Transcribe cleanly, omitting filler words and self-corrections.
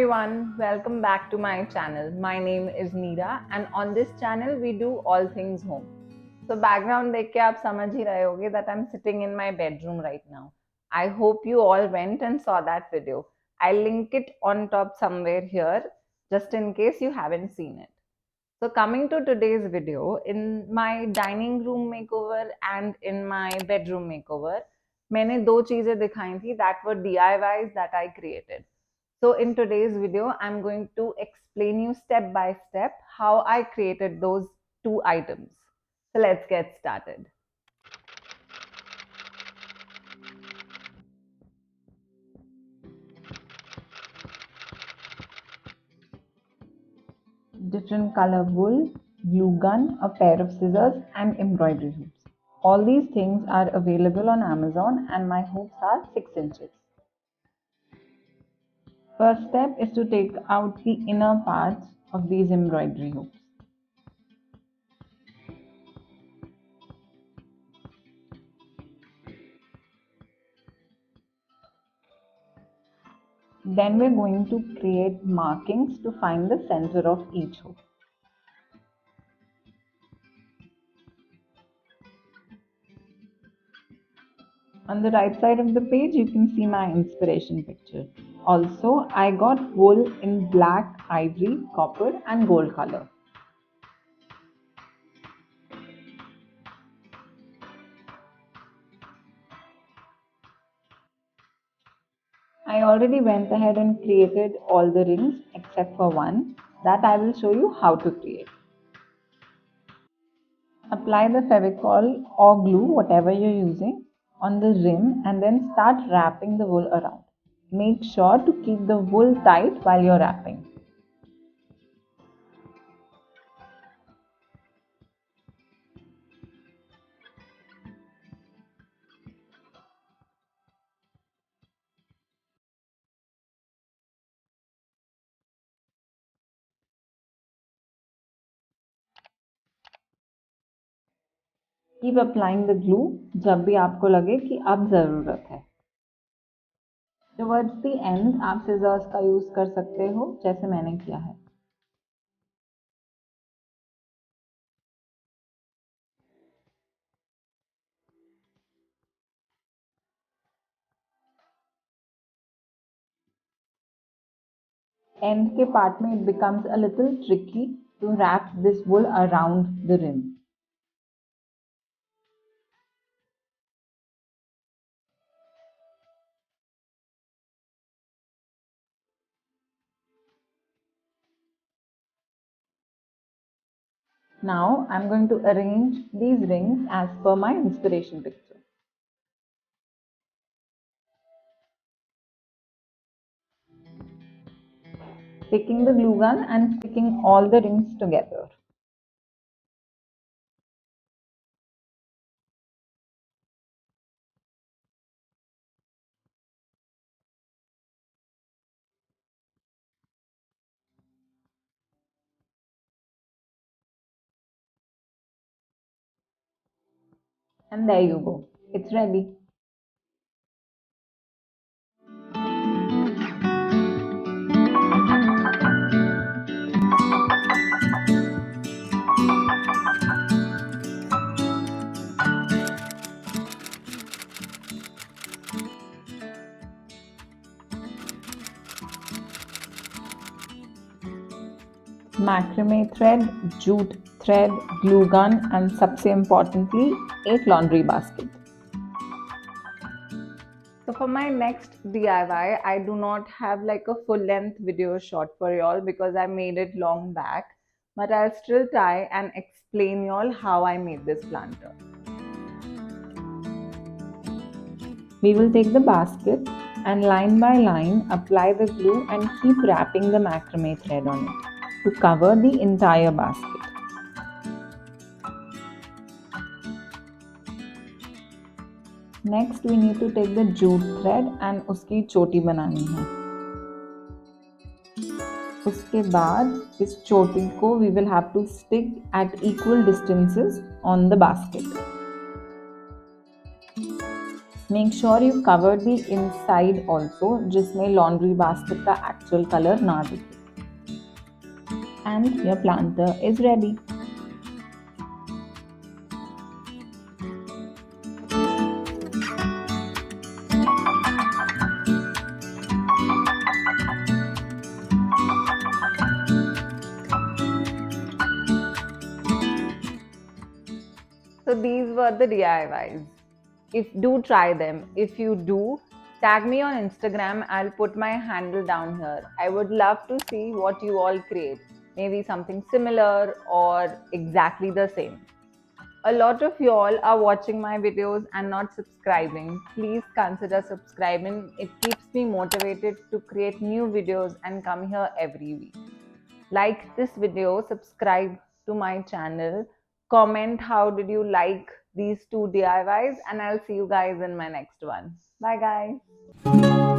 everyone, welcome back to my channel. My name is Neera and on this channel we do all things home. So background देख के आप समझ ही रहे होगे that I'm sitting in my bedroom right now. I hope you all went and saw that video. I'll link it on top somewhere here just in case you haven't seen it. So coming to today's video, in my dining room makeover and in my bedroom makeover, मैंने दो चीजें दिखाई थी that were DIYs that I created. So in today's video, I'm going to explain you step by step how I created those two items. So let's get started. Different color wool, glue gun, a pair of scissors and embroidery hoops. All these things are available on Amazon and my hoops are 6 inches. First step is to take out the inner parts of these embroidery hoops. Then we're going to create markings to find the center of each hoop. On the right side of the page, you can see my inspiration picture. Also, I got wool in black, ivory, copper and gold color. I already went ahead and created all the rings except for one that I will show you how to create. Apply the Fevicol or glue, whatever you're using, on the rim and then start wrapping the wool around. Make sure to keep the wool tight while you're wrapping. Keep applying the glue जब भी आपको लगे कि अब ज़रूरत है. Towards the end आप scissors का यूज कर सकते हो जैसे मैंने किया है. End के part में it becomes a little tricky to wrap this wool around the rim. Now I'm going to arrange these rings as per my inspiration picture. Taking the glue gun and sticking all the rings together. And there you go. It's ready. Macrame thread, jute thread, glue gun and सबसे importantly एक laundry basket. So for my next DIY, I do not have like a full length video shot for y'all because I made it long back, but I'll still try and explain y'all how I made this planter. We will take the basket and line by line apply the glue and keep wrapping the macrame thread on it to cover the entire basket. Next we need to take the jute thread and उसकी चोटी बनानी है. उसके बाद इस चोटी को we will have to stick at equal distances on the basket. Make sure you cover the inside also, जिसमें laundry basket का actual color ना दिखे. And your planter is ready. So these were the DIYs. Do try them. If you do, tag me on Instagram. I'll put my handle down here. I would love to see what you all create. Maybe something similar or exactly the same. A lot of you all are watching my videos and not subscribing. Please consider subscribing. It keeps me motivated to create new videos and come here every week. Like this video, subscribe to my channel, comment how did you like these two DIYs, and I'll see you guys in my next one. Bye guys.